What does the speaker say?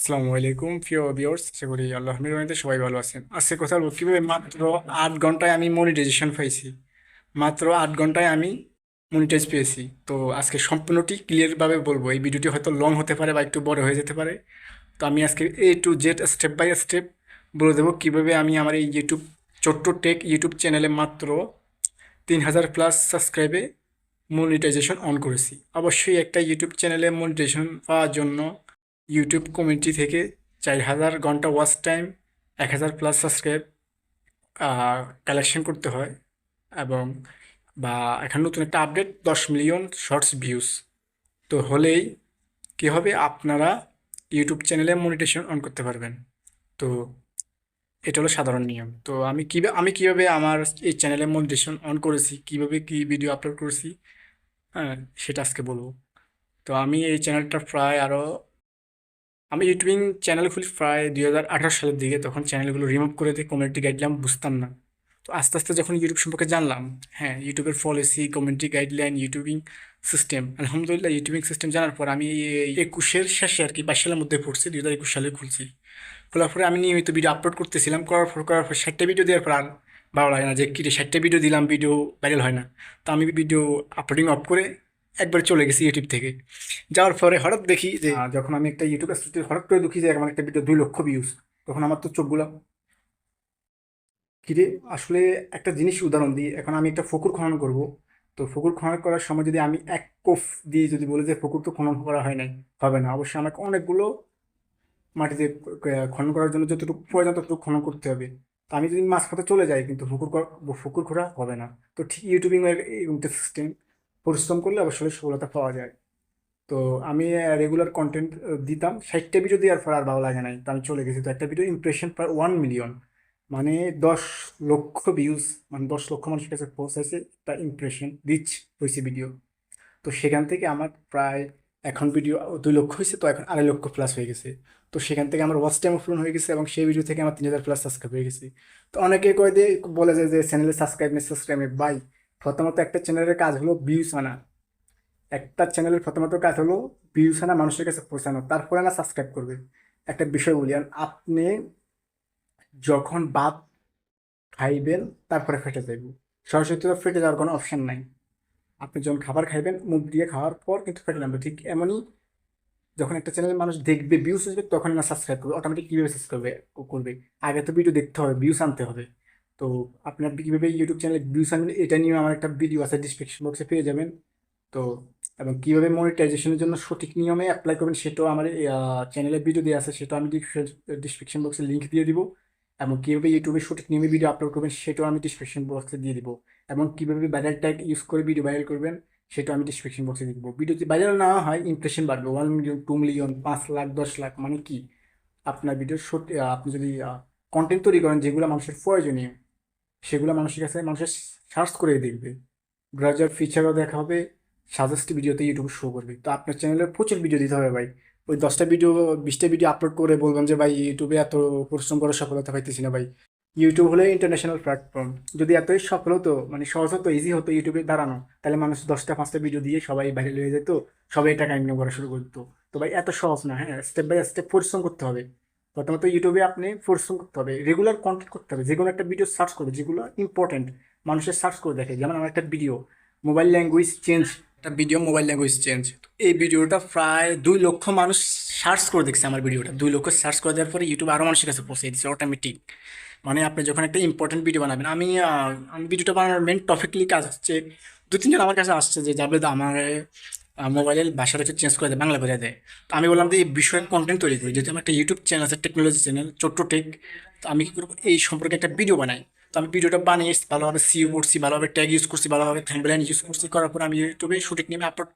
আসসালামু আলাইকুম প্রিয় ভিউয়ার্স, আশা করি আল্লাহর রহমতে সবাই ভালো আছেন। আজকে কথা বলবো কীভাবে মাত্র 8 ঘন্টায় আমি মনিটাইজেশন পাইছি। মাত্র 8 ঘন্টায় আমি মনিটাইজ পেয়েছি। তো আজকে সম্পূর্ণটি ক্লিয়ারভাবে বলবো। এই ভিডিওটি হয়তো লং হতে পারে বা একটু বড় হয়ে যেতে পারে। তো আমি আজকে A to Z step by step বলে দেবো কীভাবে আমি আমার এই ছোট্ট টেক ইউটিউব চ্যানেলে মাত্র 3000+ সাবস্ক্রাইবে মনিটাইজেশন অন করেছি। অবশ্যই একটা ইউটিউব চ্যানেলে মনিটাইজেশন পাওয়ার জন্য ইউটিউব কমিউনিটি থেকে 4000 ঘন্টা ওয়াচ টাইম, 1000+ সাবস্ক্রাইব কালেকশন করতে হয়। এবং বা এখন নতুন একটা আপডেট 10 মিলিয়ন শর্টস ভিউজ তো হলেই কী হবে, আপনারা ইউটিউব চ্যানেলে মনিটাইজেশন অন করতে পারবেন। তো এটা হলো সাধারণ নিয়ম। তো আমি কিভাবে আমার এই চ্যানেলে মনিটাইজেশন অন করেছি, কিভাবে কি ভিডিও আপলোড করেছি, হ্যাঁ, সেটা আজকে বলবো। তো আমি এই চ্যানেলটা প্রায় আরও আমি ইউটিউবিং চ্যানেল খুলি প্রায় 2018 সালের দিকে। তখন চ্যানেলগুলো রিমুভ করে দিয়ে কমিউনিটি গাইডলাইন বুঝতাম না। তো আস্তে আস্তে যখন ইউটিউব সম্পর্কে জানলাম, হ্যাঁ, ইউটিউবের policy, community guideline, YouTubing system, আলহামদুলিল্লাহ ইউটিউবিং সিস্টেম জানার পর আমি এই 21-এর শেষে আর কি 22 সালের মধ্যে পড়ছি, 2021 সালে খুলছি। খোলার পরে আমি নিয়মিত ভিডিও আপলোড করতেছিলাম। করার পর 60টা ভিডিও দেওয়ার পর আর ভালো লাগে না যে কি রে, 60টা ভিডিও দিলাম, ভিডিও ভাইরাল হয় না। তো আমি ভিডিও আপলোডিং অফ করে একবার চলে গেছি ইউটিউব থেকে। যাওয়ার পরে হঠাৎ দেখি যে যখন আমি একটা ইউটিউব স্টুডিও হঠাৎ করে দেখি যে আমার একটা ভিডিও 2 লক্ষ ভিউজ, তখন আমার তো চোখগুলো কিরে। আসলে একটা জিনিস উদাহরণ দিই, এখন আমি একটা পুকুর খনন করব। তো পুকুর খনন করার সময় যদি আমি এক কোফ দিয়ে যদি বলি যে পুকুর তো খনন করা হয় নাই, হবে না। অবশ্যই আমাকে অনেকগুলো মাটিতে খনন করার জন্য যতটুকু প্রয়োজন ততটুকু খনন করতে হবে। তো আমি যদি মাঝপথে চলে যাই কিন্তু পুকুর খোঁড়া হবে না। তো ঠিক ইউটিউবিং এর সিস্টেম, পরিশ্রম করলে অবশ্যই সফলতা পাওয়া যায়। তো আমি রেগুলার কন্টেন্ট দিতাম। 60টা ভিডিও দেওয়ার পর আর ভালো লাগে নাই, তো আমি চলে গেছি। তো একটা ভিডিও ইমপ্রেশন প্রায় 1 মিলিয়ন, মানে 10 লক্ষ ভিউজ, মানে 10 লক্ষ মানুষের কাছে পৌঁছাইছে। একটা ইমপ্রেশন রিচ হয়েছে ভিডিও। তো সেখান থেকে আমার প্রায় এখন ভিডিও 2 লক্ষ হয়েছে, তো এখন 2.5 লক্ষ+ হয়ে গেছে। তো সেখান থেকে আমার ওয়াচ টাইম পূরণ হয়ে গেছে এবং সেই ভিডিও থেকে আমার 3000+ সাবস্ক্রাইব হয়ে গেছে। তো অনেকে কয়ে দিয়ে বলে যায় যে চ্যানেলে সাবস্ক্রাইব নেই। বাই, প্রথমত একটা চ্যানেলের কাজ হলো ভিউজ আনা। একটা চ্যানেলের প্রথমত কাজ হলো ভিউজ আনা, মানুষের কাছে পৌঁছানো, তারপরে না সাবস্ক্রাইব করবে। একটা বিষয় বলি, আর আপনি যখন ভাত খাইবেন তারপরে ফেটে যাইব, সরাসরি তো ফেটে যাওয়ার কোনো অপশন নাই। আপনি যখন খাবার খাইবেন, মুখ দিয়ে খাওয়ার পর কিন্তু ফেটে যাবে। ঠিক এমনই, যখন একটা চ্যানেলের মানুষ দেখবে, ভিউজ আসবে, তখন না সাবস্ক্রাইব করবে। অটোমেটিক কীভাবে সাবস্ক্রাইব করবে? আগে তো ভিডিও দেখতে হবে, ভিউজ আনতে হবে। তো আপনার কীভাবে ইউটিউব চ্যানেলে ভিউজ আনবেন, এটা নিয়ে আমার একটা ভিডিও আছে, ডিসক্রিপশন বক্সে পেয়ে যাবেন। তো এবং কীভাবে মনিটাইজেশনের জন্য সঠিক নিয়মে অ্যাপ্লাই করবেন সেটাও আমার চ্যানেলে ভিডিও দেওয়া আছে, সেটাও আমি ডিসক্রিপশন বক্সে লিঙ্ক দিয়ে দিব। এবং কীভাবে ইউটিউবে সঠিক নিয়মে ভিডিও আপলোড করবেন সেটাও আমি ডিসক্রিপশন বক্সে দিয়ে দিব। এবং কীভাবে ভাইরাল ট্যাগ ইউজ করে ভিডিও ভাইরাল করবেন সেটাও আমি ডিসক্রিপশন বক্সে দিয়ে দিব। ভিডিও যদি ভাইরাল না হয়, ইমপ্রেশন বাড়বে 1 মিলিয়ন, 2 মিলিয়ন, 5 লাখ, 10 লাখ, মানে কি আপনার ভিডিও আপনি যদি কন্টেন্ট তৈরি করেন যেগুলো মানুষের প্রয়োজনীয়, সেগুলো মানুষের সার্চ করে দেখবে, ব্রাউজার ফিচারও দেখা হবে, সাজেস্ট ভিডিওতে ইউটিউব শো করবে। তো আপনার চ্যানেলে প্রচুর ভিডিও দিতে হবে ভাই। ওই 10টা ভিডিও, 20টা ভিডিও আপলোড করে বলবেন যে ভাই ইউটিউবে এত পরিশ্রম করে সফলতা পাইতেছি না। ভাই, ইউটিউব হলো ইন্টারন্যাশনাল প্ল্যাটফর্ম। যদি এতই সফল হতো, মানে সহজ হতো, ইজি হতো ইউটিউবে দাঁড়ানো, তাহলে মানুষ 10টা 5টা ভিডিও দিয়ে সবাই ভাইরাল হয়ে যেত, সবাই টাকা ইনকাম করা শুরু করতো। তো ভাই এত সহজ না, হ্যাঁ, স্টেপ বাই স্টেপ পরিশ্রম করতে হবে। প্রথমত ইউটিউবে আপনি পরিশ্রম করতে হবে, রেগুলার কন্টেন্ট করতে হবে, যে কোনো একটা ভিডিও সার্চ করবে যেগুলো ইম্পর্টেন্ট, মানুষের সার্চ করে দেখে। যেমন আমার একটা ভিডিও মোবাইল ল্যাঙ্গুয়েজ চেঞ্জ, একটা ভিডিও মোবাইল ল্যাঙ্গুয়েজ চেঞ্জ, এই ভিডিওটা প্রায় 2 লক্ষ মানুষ সার্চ করে দেখছে। আমার ভিডিওটা 2 লক্ষ সার্চ করে দেওয়ার পরে ইউটিউব আরও মানুষের কাছে পৌঁছে দিচ্ছে অটোমেটিক। মানে আপনি যখন একটা ইম্পর্টেন্ট ভিডিও বানাবেন, আমি ভিডিওটা বানানোর মেন টপিকলি কাজ হচ্ছে, 2-3 জন আমার কাছে আসছে যে যাবে আমার মোবাইলের ভাষাটা একটু চেঞ্জ করে দেয়, বাংলা করে দেয়। তো আমি বললাম যে এই বিষয়ে কন্টেন্ট তৈরি করি, যেহেতু আমার একটা ইউটিউব চ্যানেল আছে, টেকনোলজি চ্যানেল, ছোট্ট টেক। তো আমি কী করবো, এই সম্পর্কে একটা ভিডিও বানাই। তো আমি ভিডিওটা বানিয়ে ভালোভাবে সিও করছি, ভালোভাবে ট্যাগ ইউজ করছি, ভালোভাবে থাম্বনেল ইউজ করছি, করার পর আমি ইউটিউবে সঠিক নিয়ে আপলোড